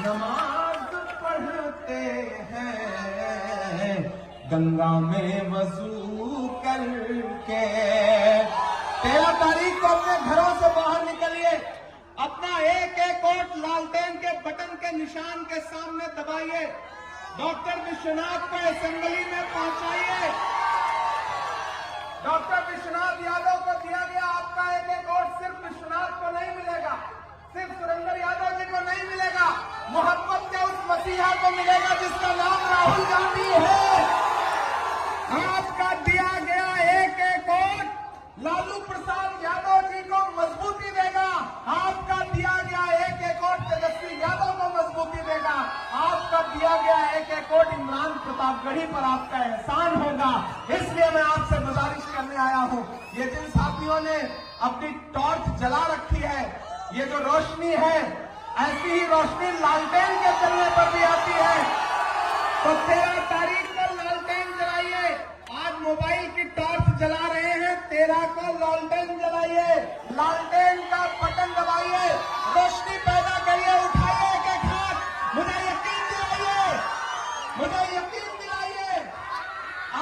नमाज पढ़ते हैं गंगा में वजू करके। 13 तारीख को अपने घरों से बाहर निकलिए, अपना एक एक वोट लालटेन के बटन के निशान के सामने दबाइए, डॉक्टर विश्वनाथ को असेंबली में पहुंचाइए। डॉक्टर विश्वनाथ यादव को दिया गया आपका एक एक वोट सिर्फ विश्वनाथ को नहीं मिलेगा, सिर्फ सुरेंद्र यादव जी को नहीं मिलेगा, मोहब्बत के उस मसीहा को मिलेगा जिसका नाम राहुल गांधी है। आपका दिया गया एक एक वोट लालू प्रसाद यादव जी को मजबूती देगा, आपका दिया गया एक एक वोट तेजस्वी यादव को मजबूती देगा, आपका दिया गया एक एक वोट इमरान प्रतापगढ़ी पर आपका एहसान होगा। इसलिए मैं आपसे गुजारिश करने आया हूं, ये जिन साथियों ने अपनी टॉर्च जला रखी है, ये जो रोशनी है, ऐसी ही रोशनी लालटेन के चलने पर भी आती है। तो 13 तारीख को लालटेन जलाइए। आज मोबाइल की टॉर्च जला रहे हैं, 13 को लालटेन जलाइए, लालटेन का बटन दबाइए, रोशनी पैदा करिए, उठाइए एक एक हाथ, मुझे यकीन दिलाइए, मुझे यकीन दिलाइए।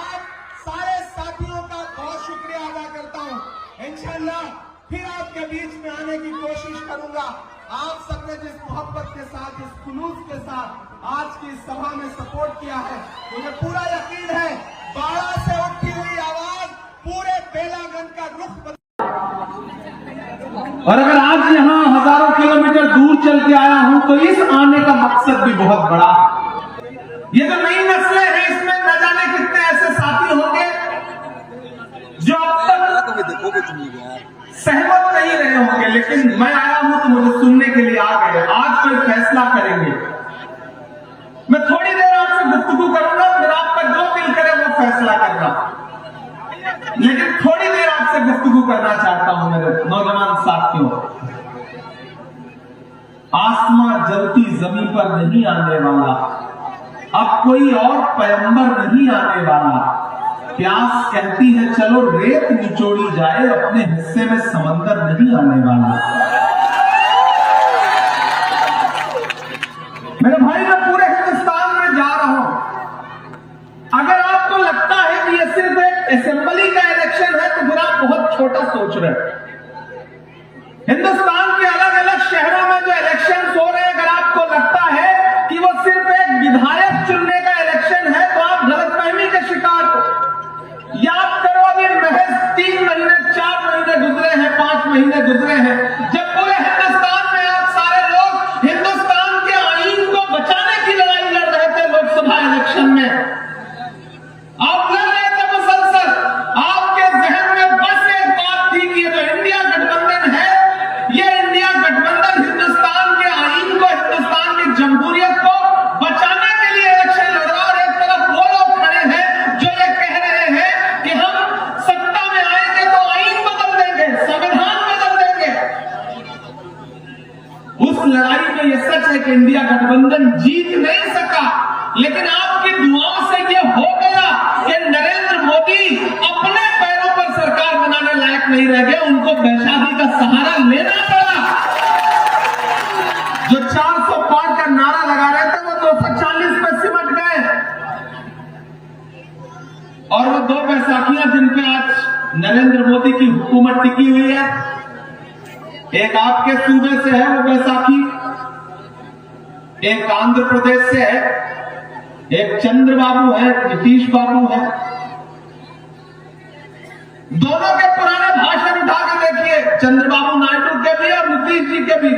आप सारे साथियों का बहुत शुक्रिया अदा करता हूं। इंशाअल्लाह फिर आपके बीच में आने की कोशिश करूंगा। आप सबने जिस मोहब्बत के साथ, जिस खुलूस के साथ आज की इस सभा में सपोर्ट किया है, मुझे पूरा यकीन है बाड़ा से उठी हुई आवाज पूरे बेलागंज का रुख और अगर आज यहाँ हजारों किलोमीटर दूर चल के आया हूं तो इस आने का मकसद भी बहुत बड़ा है। ये जो नई नस्लें हैं, इसमें न जाने कितने ऐसे साथी होंगे जो अब तक सहमत नहीं रहे होंगे, लेकिन मैं आया हूं तो मुझे सुनने के लिए आ गए। आज कोई फैसला करेंगे। मैं थोड़ी देर आपसे गुफ्तगू करूंगा, फिर आपका जो दिल करे वो फैसला करना, लेकिन थोड़ी देर आपसे गुफ्तगू करना चाहता हूं मेरे नौजवान साथियों। आसमां जलती जमीन पर नहीं आने वाला, अब कोई और पैगंबर नहीं आने वाला। प्यास कहती है चलो रेत निचोड़ी जाए, अपने हिस्से में समंदर नहीं आने वाला। मेरे भाई, मैं पूरे हिंदुस्तान में जा रहा हूं। अगर आपको लगता है कि यह सिर्फ एक असेंबली का इलेक्शन है तो फिर आप बहुत छोटा सोच रहे हैं। हिंदुस्तान के अलग अलग शहरों में जो इलेक्शन हो रहे हैं, अगर आपको लगता है कि वो सिर्फ एक विधायक चुनने का इलेक्शन है तो आप गलतफहमी के शिकार हो। याद करो, अभी महज 3 महीने 4 महीने गुजरे हैं, 5 महीने गुजरे हैं, जब पूरे हिंदुस्तान में आप सारे लोग हिंदुस्तान के आईन को बचाने की लड़ाई लड़ रहे थे। लोकसभा इलेक्शन में आप लड़ रहे थे मुसलसल, आपके जहन में बस एक बात थी कि ये जो इंडिया गठबंधन है, ये इंडिया गठबंधन हिंदुस्तान के आईन को, हिंदुस्तान की जमहूरियत को बचाने के लिए इलेक्शन लड़ रहा। और एक तरफ वो लोग खड़े हैं जो ये कह रहे हैं कि हम सत्ता में आएंगे तो आईन बदल देंगे, संविधान बदल देंगे। उस लड़ाई में यह सच है कि इंडिया गठबंधन जीत नहीं सका, लेकिन आपकी दुआओं से यह हो गया कि नरेंद्र मोदी अपने पैरों पर सरकार बनाने लायक नहीं रह गए, उनको बैसाखी का सहारा लेना पड़ा। जो 400 पार का नारा लगा रहे थे वो 240 पे सिमट गए। और वो 2 बैसाखियां जिन पे आज नरेंद्र मोदी की हुकूमत टिकी हुई है, एक आपके सूबे से है वो बैसाखी, एक आंध्र प्रदेश से है, एक चंद्रबाबू है, नीतीश बाबू है। दोनों के पुराने भाषण उठा के देखिए, चंद्रबाबू नायडू के भी और नीतीश जी के भी।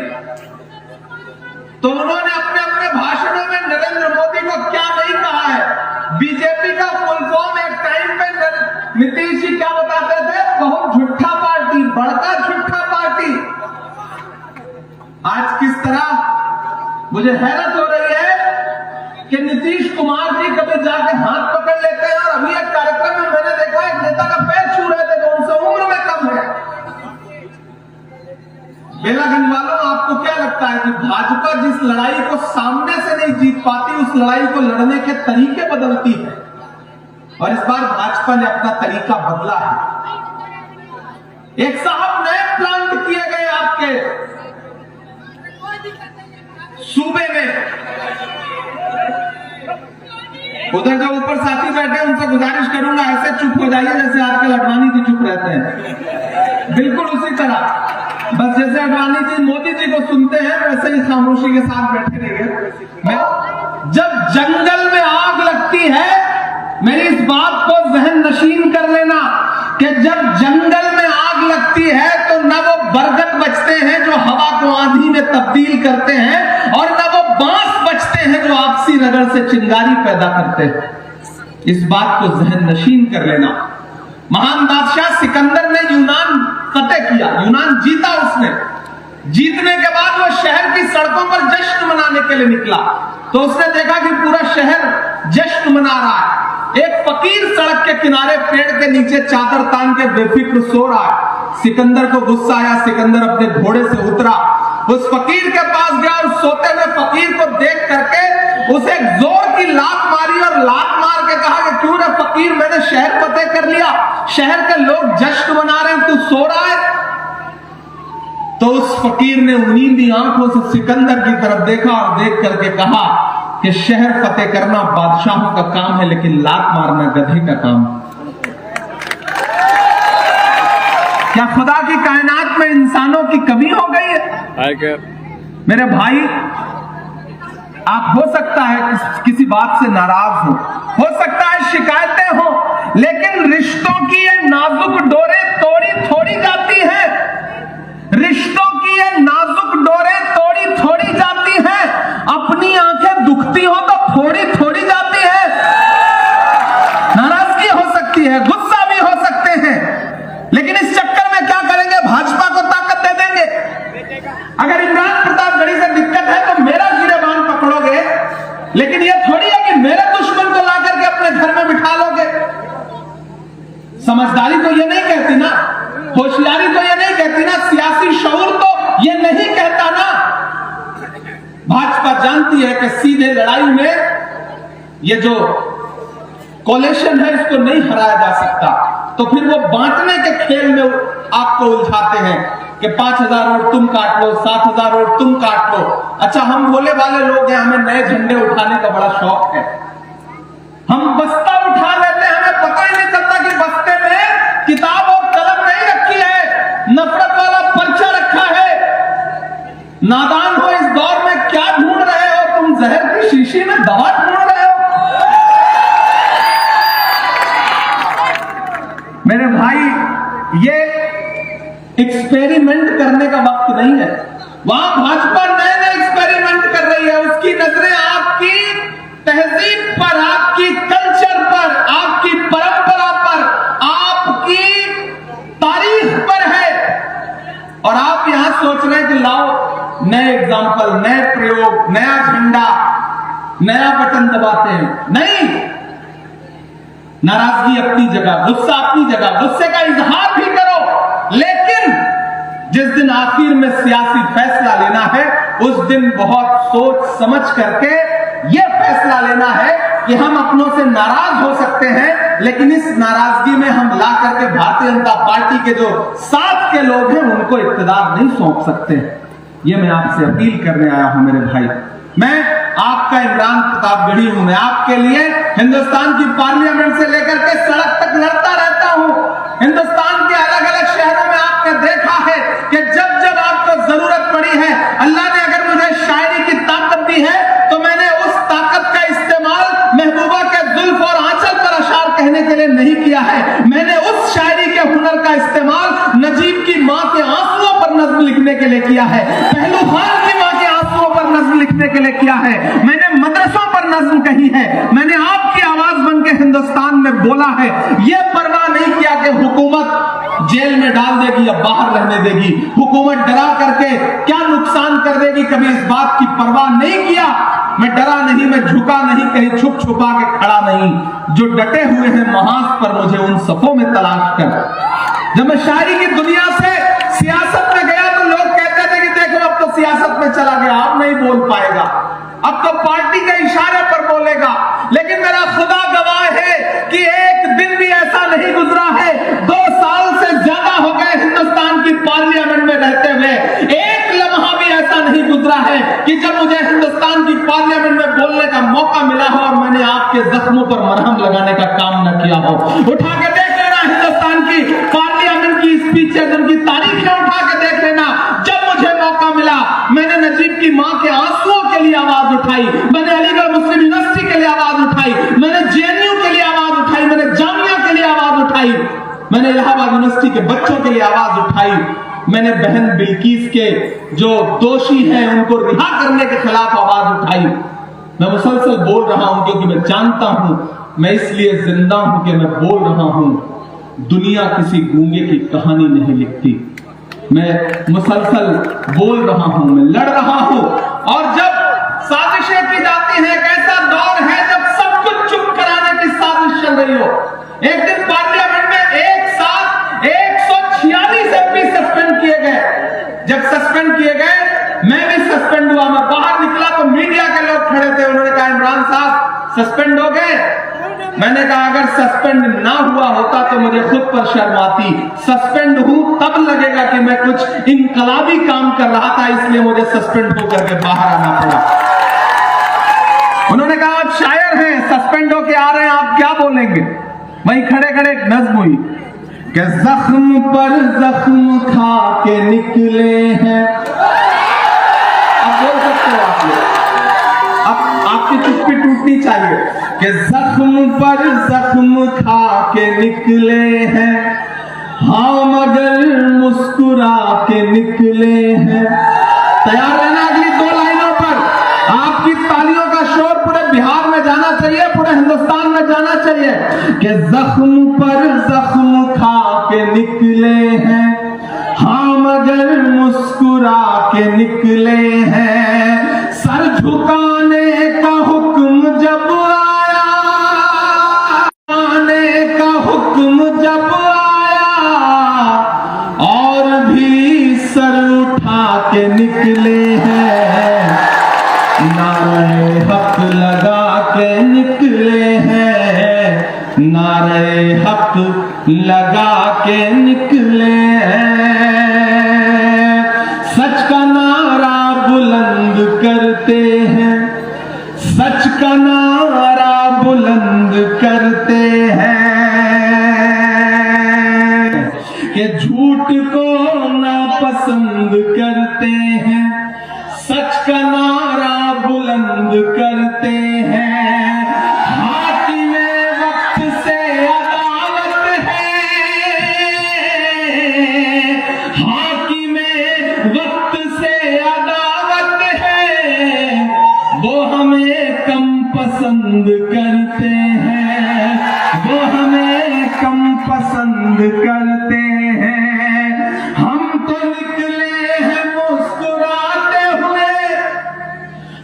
तो उन्होंने अपने अपने भाषणों में नरेंद्र मोदी को क्या नहीं कहा है। बीजेपी का फुल फॉर्म एक टाइम पे नीतीश जी क्या बताते थे, बहुत झूठा पार्टी, बड़का झूठा पार्टी। आज किस तरह मुझे हैरत हो रही है कि नीतीश कुमार जी कभी जाके हाथ पकड़ लेते हैं, और अभी एक कार्यक्रम में मैंने देखा एक नेता का पैर छू रहे थे जो उनसे उम्र में कम है। बेलागंज वालों, आपको क्या लगता है कि भाजपा जिस लड़ाई को सामने से नहीं जीत पाती, उस लड़ाई को लड़ने के तरीके बदलती है, और इस बार भाजपा ने अपना तरीका बदला है। एक साहब नए प्लांट किए गए आपके, सूबे में। उधर जो ऊपर साथी बैठे उनसे गुजारिश करूंगा ऐसे चुप हो जाइए जैसे आजकल अडवाणी जी चुप रहते हैं, बिल्कुल उसी तरह। बस जैसे अडवाणी जी मोदी जी को सुनते हैं वैसे ही खामोशी के साथ बैठे रहिए। जब जंगल में आग लगती है, मेरी इस बात को जहन नशीन कर लेना कि जब जंगल में आग लगती है तो न वो बरगद बचते हैं जो हवा को आंधी में तब्दील करते हैं, और न वो बांस बचते हैं जो आपसी रगड़ से चिंगारी पैदा करते हैं। इस बात को जहन नशीन कर लेना। महान बादशाह सिकंदर ने यूनान फतेह किया, यूनान जीता उसने। जीतने के बाद वो शहर की सड़कों पर जश्न मनाने के लिए निकला, तो उसने देखा कि पूरा शहर जश्न मना रहा है। एक फकीर सड़क के किनारे पेड़ के नीचे चादर तान के बेफिक्र सो रहा है। सिकंदर को गुस्सा आया, सिकंदर अपने घोड़े से उतरा, उस फकीर के पास गया और सोते हुए फकीर को देख करके उसे जोर की लात मारी और लात मार के कहा कि क्यों रे फकीर, मैंने शहर फतेह कर लिया, शहर के लोग जश्न मना रहे हैं, तू सो रहा है। तो उस फकीर ने नींदी आंखों से सिकंदर की तरफ देखा और देख करके कहा कि शहर फतेह करना बादशाहों का काम है, लेकिन लात मारना गधे का काम है। क्या खुदा की कायनात में इंसानों की कमी हो गई है? मेरे भाई, आप हो सकता है किसी बात से नाराज हो सकता है शिकायतें हो, लेकिन रिश्तों की ये नाजुक डोरें तोड़ी थोड़ी जाती हैं। रिश्तों की ये नाजुक डोरें तोड़ी थोड़ी जाती हैं। अपनी आंखें दुखती हो तो फोड़ी थोड़ी जाती है। नाराजगी हो सकती है, गुस्सा भी हो सकते हैं, लेकिन इस चक्कर में क्या करेंगे? भाजपा को ताकत दे देंगे। अगर इमरान प्रतापगढ़ी से दिक्कत है तो मेरा गिरेबान पकड़ोगे, लेकिन यह थोड़ी है कि मेरे दुश्मन को ला करके अपने घर में बिठा लोगे। समझदारी तो यह नहीं कहती ना, होशियारी तो यह नहीं कहती ना, सियासी शऊर तो यह नहीं कहता ना। भाजपा जानती है कि सीधे लड़ाई में ये जो कोलेशन है इसको नहीं हराया जा सकता, तो फिर वो बांटने के खेल में आपको उलझाते हैं कि 5,000 वोट तुम काट लो, 7,000 वोट तुम काट लो। अच्छा, हम बोले वाले लोग हैं, हमें नए झंडे उठाने का बड़ा शौक है। हम बस्ता उठा लेते हैं, हमें पता ही नहीं चलता कि बस्ते में किताब और कलम नहीं रखी है, नफरत वाला पर्चा रखा है। नादान हो, इस दौर में क्या ढूंढ रहे हो तुम? जहर की शीशी में दवा ढूंढ रहे हो। मेरे भाई, ये एक्सपेरिमेंट करने का वक्त नहीं है। वहां भाजपा नए नए एक्सपेरिमेंट कर रही है। उसकी नजरें आपकी तहजीब पर, आपकी कल्चर पर, आपकी परंपरा पर, आपकी तारीख पर है, और आप यहां सोच रहे हैं कि लाओ नए एग्जाम्पल, नए प्रयोग, नया झंडा, नया बटन दबाते हैं। नहीं, नाराजगी अपनी जगह, गुस्सा अपनी जगह, गुस्से का इजहार भी करो, लेकिन जिस दिन आखिर में सियासी फैसला लेना है उस दिन बहुत सोच समझ करके यह फैसला लेना है कि हम अपनों से नाराज हो सकते हैं, लेकिन इस नाराजगी में हम ला करके भारतीय जनता पार्टी के जो साथ के लोग हैं उनको इख्तियार नहीं सौंप सकते। ये मैं आपसे अपील करने आया हूं मेरे भाई। मैं आपका इमरान प्रतापगढ़ी हूं। मैं आपके लिए हिंदुस्तान की पार्लियामेंट से लेकर के सड़क तक लड़ता रहता हूं। हिंदुस्तान के अलग अलग शहरों में आपने देखा है कि जब जब आपको जरूरत पड़ी है, अल्लाह ने अगर मुझे शायरी की ताकत दी है तो मैंने उस ताकत का इस्तेमाल महबूबा के जुल्फ और आंचल पर अशार कहने के लिए नहीं किया है। मैंने उस शायरी के हुनर का इस्तेमाल नजीब की मां के आंसुओं पर नज्म लिखने के लिए किया है, पहलू खान की मां के आंसुओं पर नज्म लिखने के लिए किया है, मैंने मदरसों पर नज्म कही है, मैंने आपकी आवाज बन के हिंदुस्तान में बोला है। यह परवाह नहीं किया कि हुकूमत जेल में डाल देगी या बाहर रहने देगी, हुकूमत डरा करके क्या नुकसान कर देगी, कभी इस बात की परवाह नहीं किया। मैं डरा नहीं, मैं झुका नहीं, कहीं छुप छुपा के खड़ा नहीं। जो डटे हुए हैं महाज पर मुझे उन सफों में तलाश कर। जब मैं शायरी की दुनिया से सियासत में गया तो लोग कहते थे कि देखो अब तो सियासत में चला गया, अब नहीं बोल पाएगा, अब तो पार्टी के इशारे पर बोलेगा। लेकिन मेरा खुदा गवाह है कि एक दिन भी ऐसा नहीं गुजरा है, 2 साल से ज्यादा हो गए हिंदुस्तान की पार्लियामेंट में रहते हुए, एक लम्हा भी ऐसा नहीं गुजरा है कि जब मुझे हिंदुस्तान की पार्लियामेंट में बोलने का मौका मिला हो और मैंने आपके जख्मों पर मरहम लगाने का काम न किया हो। उठा के देख लेना हिंदुस्तान की पार्लियामेंट की स्पीचेज, उनकी तारीखें उठा के देख लेना। जब मुझे मौका मिला मैंने नजीब की मां के आंसुओं के लिए आवाज उठाई, मैंने अलीगढ़ मुस्लिम यूनिवर्सिटी के लिए आवाज उठाई, मैंने जेएनयू के लिए आवाज उठाई, मैंने जामिया के लिए आवाज उठाई, मैंने इलाहाबाद यूनिवर्सिटी के बच्चों के लिए आवाज उठाई, मैंने बहन बिल्किस के जो दोषी हैं उनको रिहा करने के खिलाफ आवाज उठाई। मैं मुसलसल बोल रहा हूं क्योंकि मैं जानता हूं, मैं इसलिए जिंदा हूं कि मैं बोल रहा हूं। दुनिया किसी गूंगे की कहानी नहीं लिखती। मैं मुसलसल बोल रहा हूं, मैं लड़ रहा हूं। और जब साजिशें की जाती हैं, एक ऐसा दौर है जब सब कुछ चुप कराने की साजिश चल रही हो। एक दिन पार्लियामेंट में एक साथ 146 एमपी सस्पेंड किए गए। जब सस्पेंड किए गए मैं भी सस्पेंड हुआ। मैं बाहर निकला तो मीडिया के लोग खड़े थे, उन्होंने कहा इमरान साहब सस्पेंड हो गए। मैंने कहा अगर सस्पेंड ना हुआ होता तो मुझे खुद पर शर्म आती। सस्पेंड हूं तब लगेगा कि मैं कुछ इनकलाबी काम कर रहा था, इसलिए मुझे सस्पेंड होकर के बाहर आना पड़ा। उन्होंने कहा आप शायर हैं, सस्पेंड होके आ रहे हैं, आप क्या बोलेंगे? वहीं खड़े खड़े एक नज्म हुई कि जख्म पर जख्म खा के निकले हैं। अब बोल सकते हो आप लोग, अब आपकी चुप्पी टूटनी चाहिए कि जख्म पर जख्म खा के निकले हैं, हाँ मगर मुस्कुरा के निकले हैं। तैयार रहना अगली 2 लाइनों पर। आपकी तालियों का शोर पूरे बिहार में जाना चाहिए, पूरे हिंदुस्तान में जाना चाहिए कि जख्म पर जख्म खा के निकले हैं, हाँ मगर मुस्कुरा के निकले हैं। सर झुकाने का हुक्म जब आया, आने का हुक्म जब आया, और भी सर उठा के निकले हैं। नारे हक लगा के निकले हैं, नारे हक लगा के निकले हैं। सच का नारा बुलंद करते हैं, सच का नारा बुलंद करते हैं कि झूठ को नापसंद करते हैं, सच का नारा बुलंद करते हैं। हाकिमे वक्त से अदालत है, हाकिमे वक्त से अदालत है, वो हमें कम पसंद करते हैं, वो हमें कम पसंद करते हैं। हम तो निकले हैं मुस्कुराते हुए,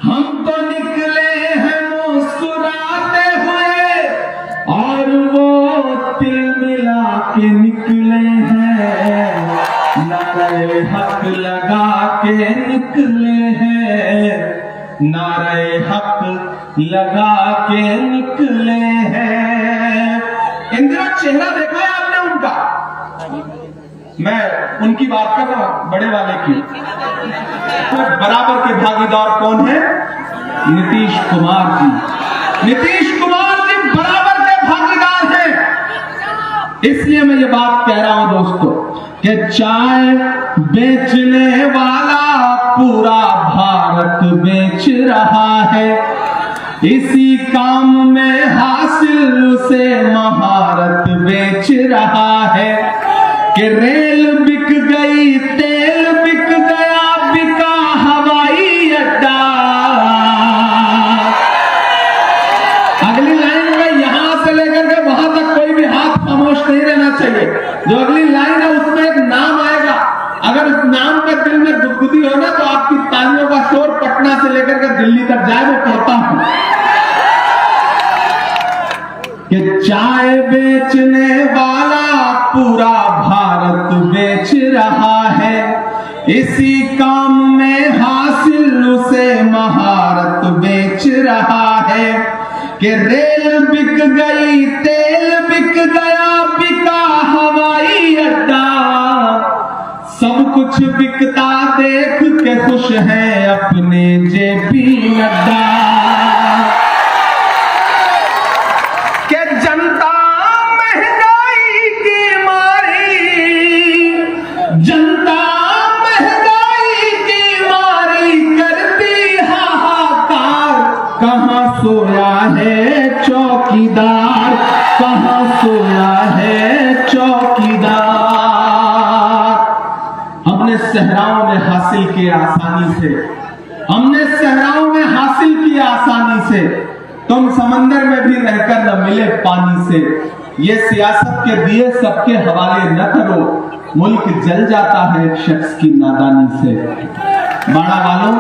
हम तो निकले हैं मुस्कुराते हुए, और वो तिल मिला के निकले हैं। नारे हक लगा के निकले हैं, नारे हक लगा के निकले हैं। इन दिनों चेहरा देखा है आपने उनका? मैं उनकी बात कर रहा हूं, बड़े वाले की। तो बराबर के भागीदार कौन है? नीतीश कुमार जी। नीतीश कुमार जी बराबर के भागीदार हैं। इसलिए मैं ये बात कह रहा हूं दोस्तों कि चाय बेचने वाला पूरा भारत बेच रहा है। इसी काम में हासिल उसे महारत बेच रहा है कि रेल बिक गई, तेल बिक गया, बिका हवाई अड्डा। अगली लाइन में यहां से लेकर के वहां तक कोई भी हाथ खामोश नहीं रहना चाहिए। जो अगली लाइन है उसमें एक नाम आएगा, अगर उस नाम के दिल में गुदगुदी हो ना तो आपकी तालियों का शोर पटना से लेकर के दिल्ली तक जाए। वो कहता हूं कि चाय बेचने वाला पूरा भारत बेच रहा है। इसी काम में हासिल उसे महारत बेच रहा है कि रेल बिक गई, तेल बिक गया, बिका हवाई अड्डा। सब कुछ बिकता देख के खुश हैं नड्डा के जनता महंगाई की मारी, जनता महंगाई की मारी करती हाहाकार। कहां सोया है चौकीदार, कहां सोया है चौकीदार। हमने सहराओं में हासिल किया आसानी से, हमने सहराओं में हासिल किया आसानी से। तुम समंदर में भी रहकर न मिले पानी से। ये सियासत के दिए सबके हवाले न करो, मुल्क जल जाता है एक शख्स की नादानी से। बाड़ा वालों,